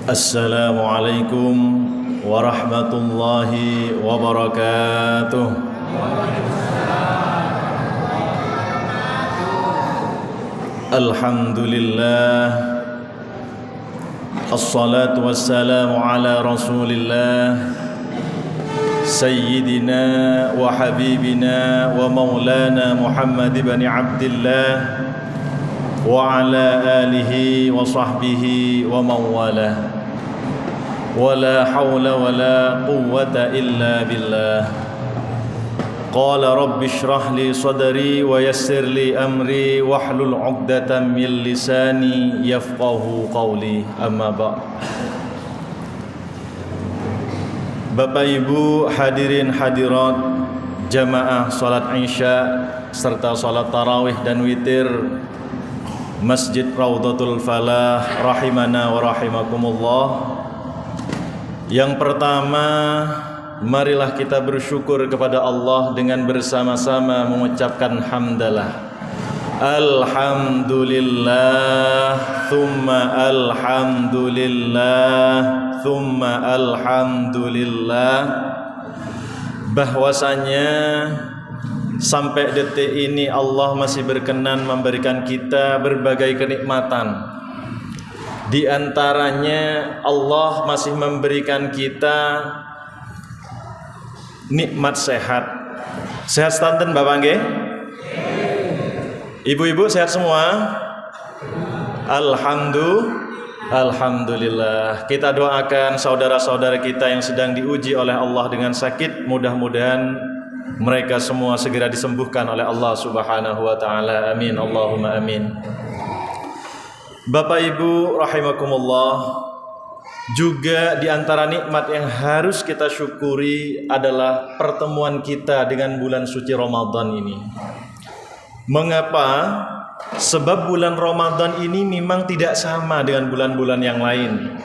Assalamualaikum warahmatullahi wabarakatuh. Alhamdulillah, assalatu wassalamu ala rasulillah, sayyidina wa habibina wa maulana Muhammad ibn Abdillah wa ala alihi wa sahbihi wa mawalah. Wala hawla wala quwwata illa billah. Qala rabbi shrah li sadri wa yassir li amri wahlul 'uqdatam min lisani yafqahu qawli. Amma ba'd. Bapak Ibu hadirin hadirat jamaah salat Isya serta salat tarawih dan witir Masjid Raudhatul Falah rahimana wa rahimakumullah. Yang pertama, marilah kita bersyukur kepada Allah dengan bersama-sama mengucapkan hamdalah. Alhamdulillah, thumma alhamdulillah, thumma alhamdulillah. Bahwasanya sampai detik ini Allah masih berkenan memberikan kita berbagai kenikmatan. Di antaranya Allah masih memberikan kita nikmat sehat. Sehat stanten Bapak nggih? Ibu-ibu sehat semua? Alhamdulillah. Kita doakan saudara-saudara kita yang sedang diuji oleh Allah dengan sakit, mudah-mudahan mereka semua segera disembuhkan oleh Allah Subhanahu wa taala. Amin. Allahumma amin. Bapak Ibu rahimakumullah, juga di antara nikmat yang harus kita syukuri adalah pertemuan kita dengan bulan suci Ramadan ini. Mengapa? Sebab bulan Ramadan ini memang tidak sama dengan bulan-bulan yang lain.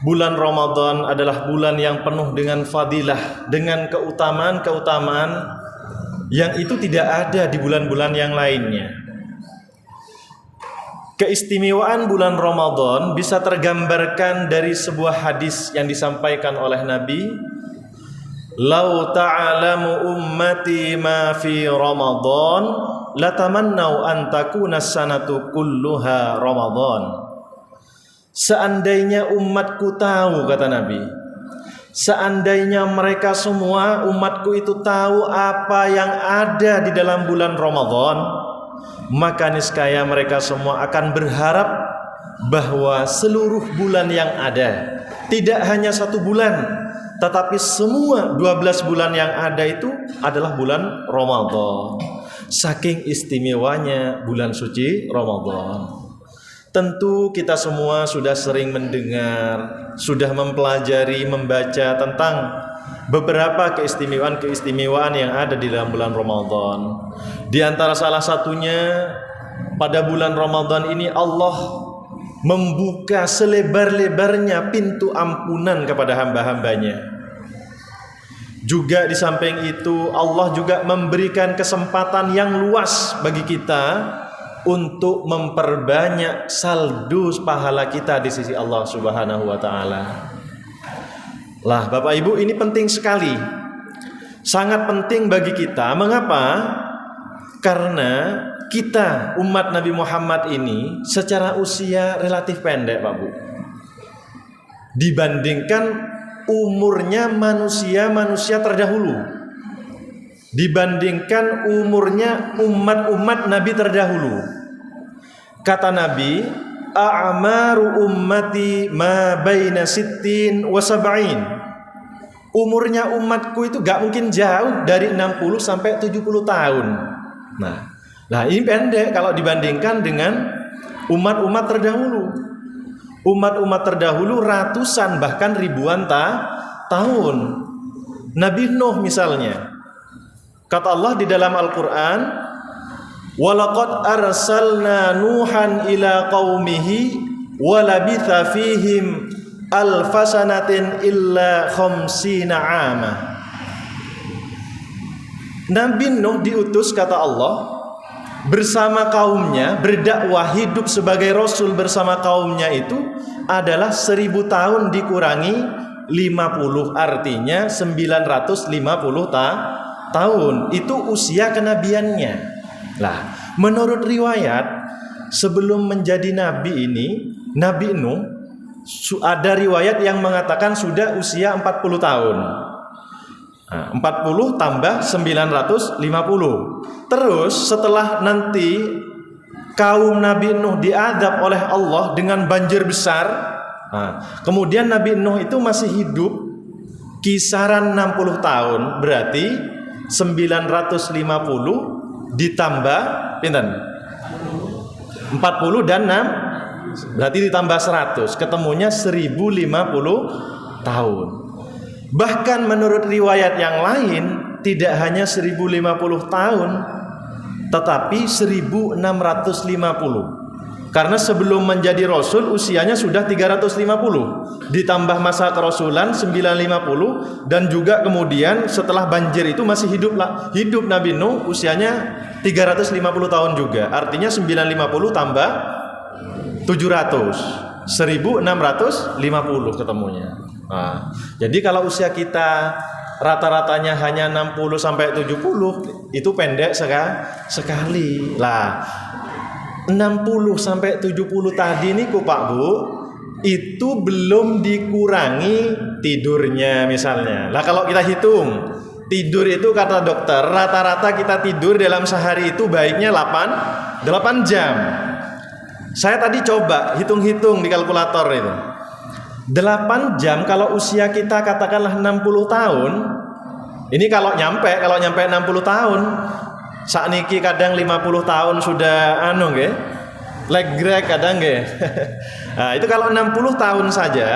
Bulan Ramadan adalah bulan yang penuh dengan fadilah, dengan keutamaan-keutamaan yang itu tidak ada di bulan-bulan yang lainnya. Keistimewaan bulan Ramadan bisa tergambarkan dari sebuah hadis yang disampaikan oleh Nabi. Lau ta'alamu ummati ma fi Ramadan latamannau an takuna sanatu kulluha Ramadan. Seandainya umatku tahu, kata Nabi, seandainya mereka semua umatku itu tahu apa yang ada di dalam bulan Ramadan, maka niscaya mereka semua akan berharap bahwa seluruh bulan yang ada, tidak hanya satu bulan, tetapi semua 12 bulan yang ada itu adalah bulan Ramadan. Saking istimewanya bulan suci Ramadan. Tentu kita semua sudah sering mendengar, sudah mempelajari, membaca tentang beberapa keistimewaan-keistimewaan yang ada di dalam bulan Ramadan. Di antara salah satunya, pada bulan Ramadan ini Allah membuka selebar-lebarnya pintu ampunan kepada hamba-hambanya. Juga di samping itu Allah juga memberikan kesempatan yang luas bagi kita untuk memperbanyak saldo pahala kita di sisi Allah Subhanahu wa taala. Lah Bapak Ibu, ini penting sekali. Sangat penting bagi kita. Mengapa? Karena kita umat Nabi Muhammad ini secara usia relatif pendek, Pak Bu. Dibandingkan umurnya manusia-manusia terdahulu. Dibandingkan umurnya umat-umat Nabi terdahulu. Kata Nabi, a'maru ummati ma baina sittin wa sab'in. Umurnya umatku itu gak mungkin jauh dari 60 sampai 70 tahun. Nah, ini pendek kalau dibandingkan dengan umat-umat terdahulu. Umat-umat terdahulu ratusan bahkan ribuan tahun. Nabi Nuh misalnya. Kata Allah di dalam Al-Qur'an, walaqad arsalna nuhan ila qaumihi wa labitha fihim alfasanatin illa khamsina ama. Nabi Nuh diutus, kata Allah, bersama kaumnya, berdakwah hidup sebagai rasul bersama kaumnya itu adalah 1000 tahun dikurangi 50, artinya 950 tahun. Itu usia kenabiannya. Lah, menurut riwayat sebelum menjadi nabi ini, Nabi Nuh, ada riwayat yang mengatakan sudah usia 40 tahun. Nah, 40 tambah 950. Terus setelah nanti kaum Nabi Nuh diadab oleh Allah dengan banjir besar, nah, kemudian Nabi Nuh itu masih hidup kisaran 60 tahun, berarti 950 ditambah pinten? 40 dan 6 berarti ditambah 100, ketemunya 1050 tahun. Bahkan menurut riwayat yang lain tidak hanya 1050 tahun, tetapi 1650. Karena sebelum menjadi rasul usianya sudah 350, ditambah masa kerasulan 950, dan juga kemudian setelah banjir itu masih hidup Nabi Nuh usianya 350 tahun juga. Artinya 950 tambah 700, 1650 ketemunya. Nah, jadi kalau usia kita rata-ratanya hanya 60 sampai 70, itu pendek sekali. Lah, 60 sampai 70 tadi nih Pak Bu, itu belum dikurangi tidurnya misalnya. Lah kalau kita hitung tidur itu kata dokter rata-rata kita tidur dalam sehari itu baiknya 8 jam. Saya tadi coba hitung-hitung di kalkulator itu. 8 jam kalau usia kita katakanlah 60 tahun. Ini kalau nyampe 60 tahun. Sakniki kadang 50 tahun sudah nggih. Leg drag kadang nggih. Nah, itu kalau 60 tahun saja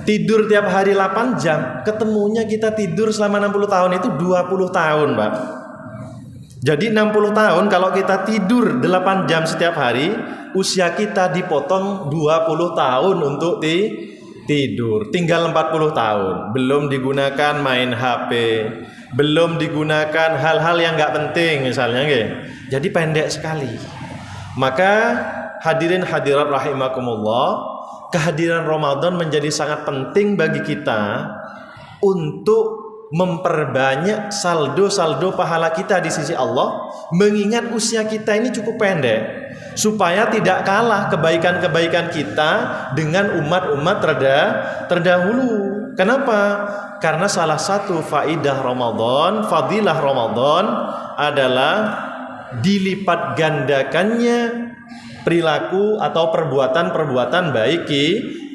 tidur tiap hari 8 jam, ketemunya kita tidur selama 60 tahun itu 20 tahun, Pak. Jadi 60 tahun kalau kita tidur 8 jam setiap hari, usia kita dipotong 20 tahun untuk tidur. Tinggal 40 tahun. Belum digunakan main HP, belum digunakan hal-hal yang enggak penting misalnya nggih. Jadi pendek sekali. Maka hadirin hadirat rahimakumullah, kehadiran Ramadan menjadi sangat penting bagi kita untuk memperbanyak saldo pahala kita di sisi Allah, mengingat usia kita ini cukup pendek, supaya tidak kalah kebaikan-kebaikan kita dengan umat-umat terdahulu. Kenapa? Karena salah satu faidah Ramadan, fadilah Ramadan adalah dilipat gandakannya perilaku atau perbuatan-perbuatan baik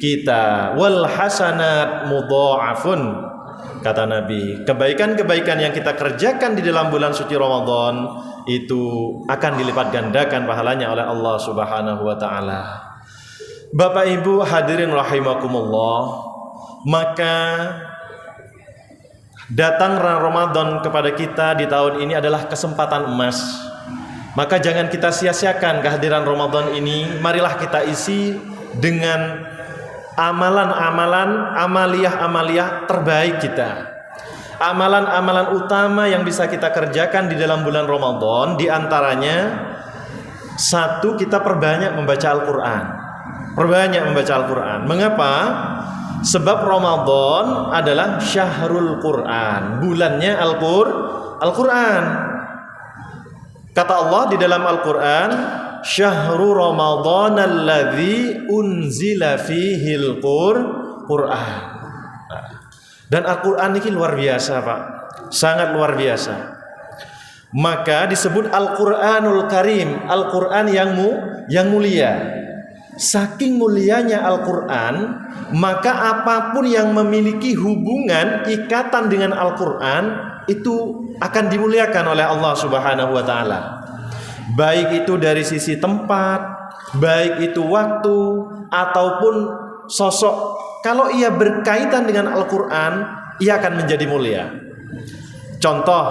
kita. Wal hasanat mudha'afun, kata Nabi. Kebaikan-kebaikan yang kita kerjakan di dalam bulan suci Ramadan itu akan dilipat gandakan pahalanya oleh Allah Subhanahu wa taala. Bapak Ibu hadirin rahimakumullah, maka datang Ramadan kepada kita di tahun ini adalah kesempatan emas. Maka jangan kita sia-siakan kehadiran Ramadan ini. Marilah kita isi dengan amalan-amalan, amaliyah-amaliyah terbaik kita. Amalan-amalan utama yang bisa kita kerjakan di dalam bulan Ramadan, di antaranya satu, kita perbanyak membaca Al-Quran. Perbanyak membaca Al-Quran. Mengapa? Sebab Ramadan adalah syahrul Quran, bulannya Al-Quran. Kata Allah di dalam Al-Quran, Syahrul Ramadan alladzi unzila fihil Qur'an. Dan Al-Quran ini luar biasa, Pak. Sangat luar biasa. Maka disebut Al-Quranul Karim, Al-Quran yang mulia. Saking mulianya Al-Quran, maka apapun yang memiliki hubungan ikatan dengan Al-Quran itu akan dimuliakan oleh Allah Subhanahu wa taala. Baik itu dari sisi tempat, baik itu waktu ataupun sosok. Kalau ia berkaitan dengan Al-Quran, ia akan menjadi mulia. Contoh,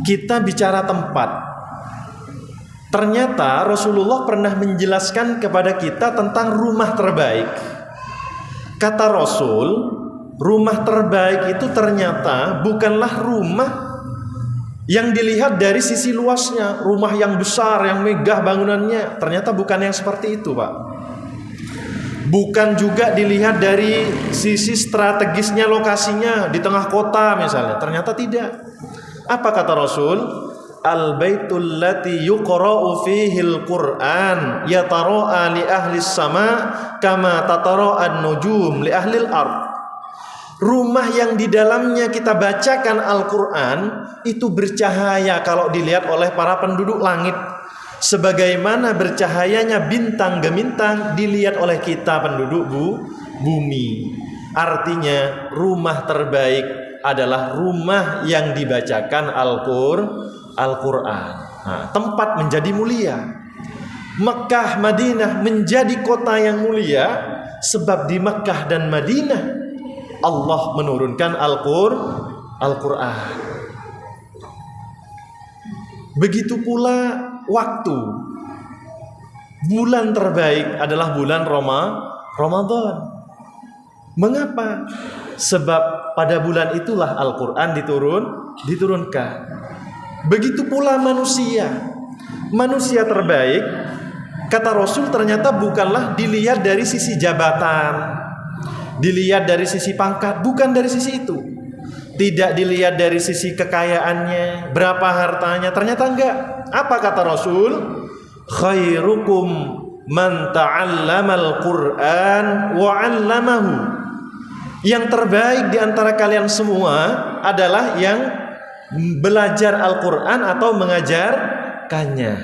kita bicara tempat. Ternyata Rasulullah pernah menjelaskan kepada kita tentang rumah terbaik. Kata Rasul, rumah terbaik itu ternyata bukanlah rumah Yang dilihat dari sisi luasnya, rumah yang besar, yang megah bangunannya, ternyata bukan yang seperti itu, Pak. Bukan juga dilihat dari sisi strategisnya, lokasinya di tengah kota misalnya, ternyata tidak. Apa kata Rasul? Al-baitul lati yuqra'u fihil Qur'an yatara'a li ahli sama kama tatara'an nujum li ahli al-ard. Rumah yang di dalamnya kita bacakan Al-Quran itu bercahaya kalau dilihat oleh para penduduk langit, sebagaimana bercahayanya bintang gemintang dilihat oleh kita penduduk bumi. Artinya rumah terbaik adalah rumah yang dibacakan Al-Quran. Nah, tempat menjadi mulia. Mekkah, Madinah menjadi kota yang mulia sebab di Mekkah dan Madinah Allah menurunkan Al-Quran. Begitu pula waktu. Bulan terbaik adalah bulan Ramadan. Mengapa? Sebab pada bulan itulah Al-Quran diturunkan. Begitu pula manusia. Manusia terbaik, kata Rasul, ternyata bukanlah dilihat dari sisi jabatan, dilihat dari sisi pangkat, bukan dari sisi itu. Tidak dilihat dari sisi kekayaannya, berapa hartanya, ternyata enggak. Apa kata Rasul? Khairukum man ta'allamal Qur'an wa 'allamahu. Yang terbaik di antara kalian semua adalah yang belajar Al-Quran atau mengajarkannya.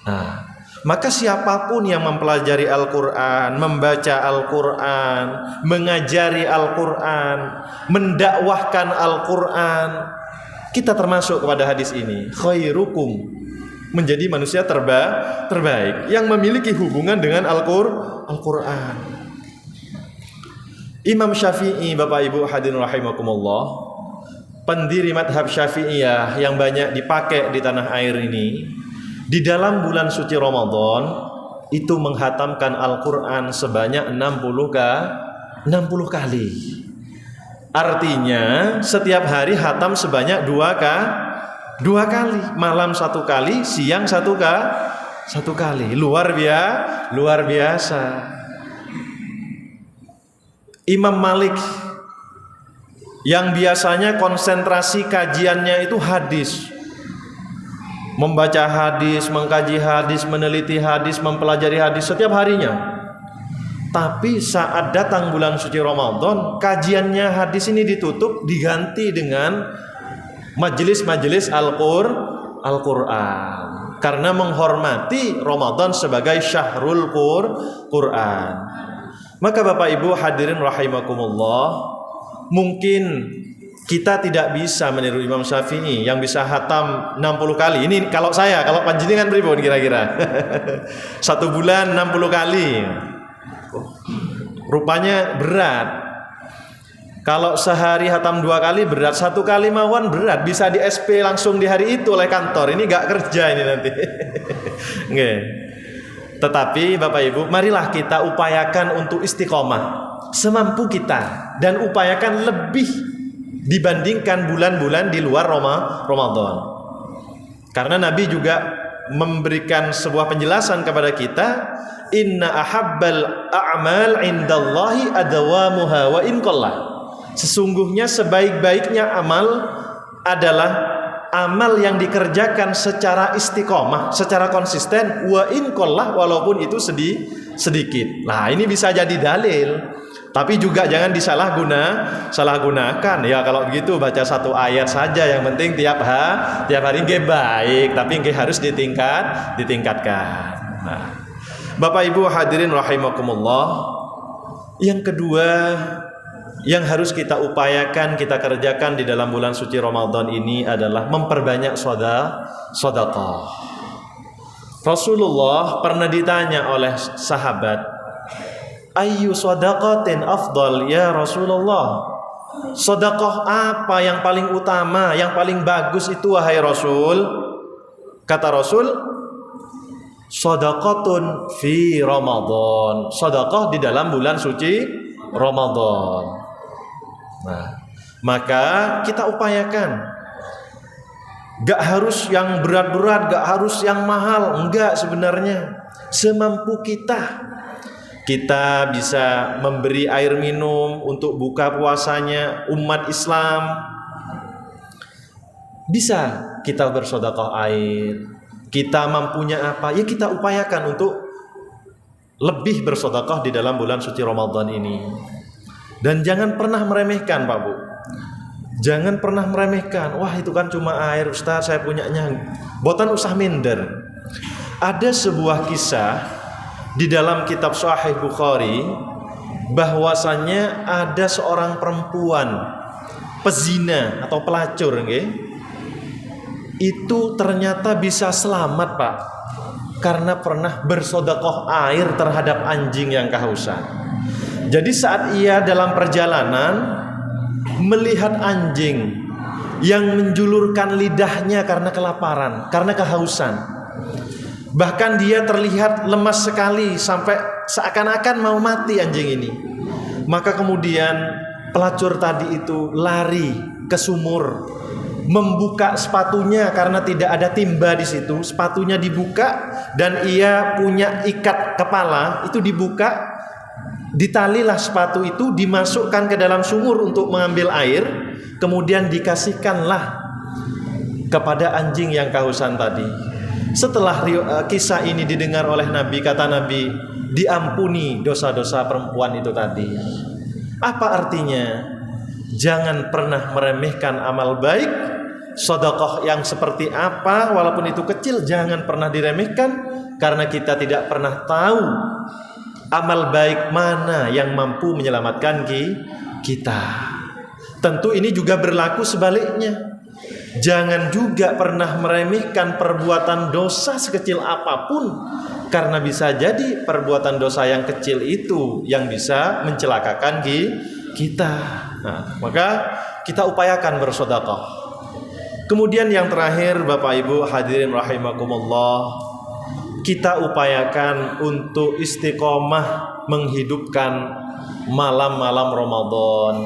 Nah, maka siapapun yang mempelajari Al-Quran, membaca Al-Quran, mengajari Al-Quran, mendakwahkan Al-Quran, kita termasuk kepada hadis ini. Khairukum, menjadi manusia terbaik yang memiliki hubungan dengan Al-Quran. Imam Syafi'i, Bapak Ibu hadirin rahimakumullah, pendiri madhab Syafi'iyah yang banyak dipakai di tanah air ini, di dalam bulan suci Ramadan itu menghatamkan Al-Quran sebanyak 60 kali. Artinya setiap hari hatam sebanyak 2 kali. Malam 1 kali, siang 1 kali. Luar biasa. Imam Malik yang biasanya konsentrasi kajiannya itu hadis, membaca hadis, mengkaji hadis, meneliti hadis, mempelajari hadis setiap harinya. Tapi saat datang bulan suci Ramadan, kajiannya hadis ini ditutup, diganti dengan majelis-majelis Al-Quran, karena menghormati Ramadan sebagai syahrul Quran. Maka Bapak Ibu hadirin rahimakumullah, mungkin kita tidak bisa meniru Imam Syafi'i yang bisa hatam 60 kali. Ini kalau saya, kalau panjenengan pripun kira-kira? 1 bulan 60 kali. Rupanya berat. Kalau sehari hatam 2 kali berat, 1 kali mawon berat. Bisa di SP langsung di hari itu oleh kantor. Ini gak kerja ini nanti. Nggih. Tetapi Bapak Ibu, marilah kita upayakan untuk istiqomah semampu kita, dan upayakan lebih dibandingkan bulan-bulan di luar Ramadan. Karena Nabi juga memberikan sebuah penjelasan kepada kita, inna ahabbal a'mal indallahi adawamuha wa in qallah. Sesungguhnya sebaik-baiknya amal adalah amal yang dikerjakan secara istiqomah, secara konsisten, wa in qallah, walaupun itu sedikit. Nah, ini bisa jadi dalil. Tapi juga jangan disalahgunakan. Ya kalau begitu baca 1 ayat saja, yang penting tiap hari nggih baik, tapi nggih harus ditingkatkan. Nah, Bapak Ibu hadirin rahimakumullah, yang kedua yang harus kita upayakan, kita kerjakan di dalam bulan suci Ramadan ini adalah memperbanyak sedekah. Rasulullah pernah ditanya oleh sahabat, ayyu shadaqatin afdal ya Rasulullah? Sedekah apa yang paling utama, yang paling bagus itu wahai Rasul? Kata Rasul, shadaqatun fi Ramadan. Sedekah di dalam bulan suci Ramadan. Nah, maka kita upayakan Gak harus yang berat-berat, gak harus yang mahal. Enggak, sebenarnya semampu kita. Kita bisa memberi air minum untuk buka puasanya umat Islam. Bisa kita bersedekah air. Kita mampunya apa? Ya kita upayakan untuk lebih bersedekah di dalam bulan suci Ramadan ini. Dan jangan pernah meremehkan, Pak Bu. Jangan pernah meremehkan. Wah, itu kan cuma air, Ustaz, saya punyanya. Boten usah minder. Ada sebuah kisah di dalam kitab Sahih Bukhari bahwasannya ada seorang perempuan pezina atau pelacur, nggih. Itu ternyata bisa selamat, Pak, karena pernah bersedekah air terhadap anjing yang kehausan. Jadi saat ia dalam perjalanan melihat anjing yang menjulurkan lidahnya karena kelaparan, karena kehausan, bahkan dia terlihat lemas sekali sampai seakan-akan mau mati anjing ini. Maka kemudian pelacur tadi itu lari ke sumur, membuka sepatunya karena tidak ada timba di situ. Sepatunya dibuka dan ia punya ikat kepala, itu dibuka, ditalilah sepatu itu, dimasukkan ke dalam sumur untuk mengambil air, kemudian dikasihkanlah kepada anjing yang kehausan tadi. Setelah kisah ini didengar oleh Nabi, kata Nabi, diampuni dosa-dosa perempuan itu tadi. Apa artinya? Jangan pernah meremehkan amal baik. Sedekah yang seperti apa, walaupun itu kecil, jangan pernah diremehkan, karena kita tidak pernah tahu amal baik mana yang mampu menyelamatkan kita. Tentu ini juga berlaku sebaliknya. Jangan juga pernah meremehkan perbuatan dosa sekecil apapun, karena bisa jadi perbuatan dosa yang kecil itu yang bisa mencelakakan kita. Nah, maka kita upayakan bersedekah. Kemudian yang terakhir, Bapak Ibu hadirin rahimakumullah, kita upayakan untuk istiqomah menghidupkan malam-malam Ramadan.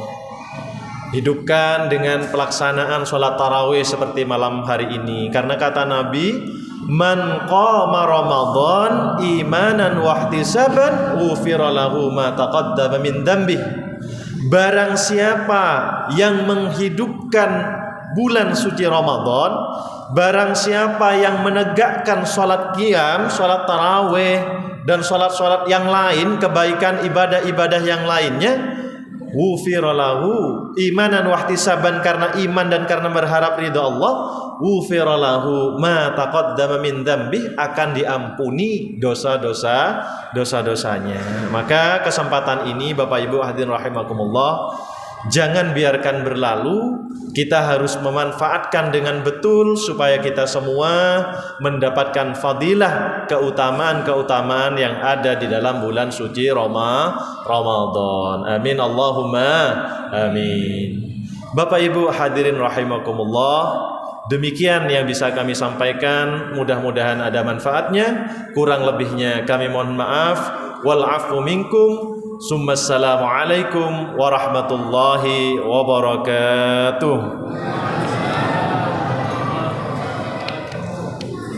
Hidupkan dengan pelaksanaan sholat tarawih seperti malam hari ini. Karena kata Nabi, man qama Ramadan imanan wahtisaban ghufira lahu ma taqaddama min dzambih. Barang siapa yang menghidupkan bulan suci Ramadan, barang siapa yang menegakkan sholat qiyam, sholat tarawih, dan sholat-sholat yang lain, kebaikan ibadah-ibadah yang lainnya, ghufira lahu imanan wahtisaban, karena iman dan karena berharap ridha Allah, ghufira lahu ma taqaddama min dzambih, akan diampuni dosa-dosanya. Maka kesempatan ini Bapak Ibu hadirin rahimakumullah, jangan biarkan berlalu. Kita harus memanfaatkan dengan betul supaya kita semua mendapatkan fadilah, keutamaan-keutamaan yang ada di dalam bulan suci Ramadan. Amin Allahumma amin. Bapak Ibu hadirin rahimakumullah, demikian yang bisa kami sampaikan. Mudah-mudahan ada manfaatnya. Kurang lebihnya kami mohon maaf. Wal afu minkum. Assalamualaikum warahmatullahi wabarakatuh.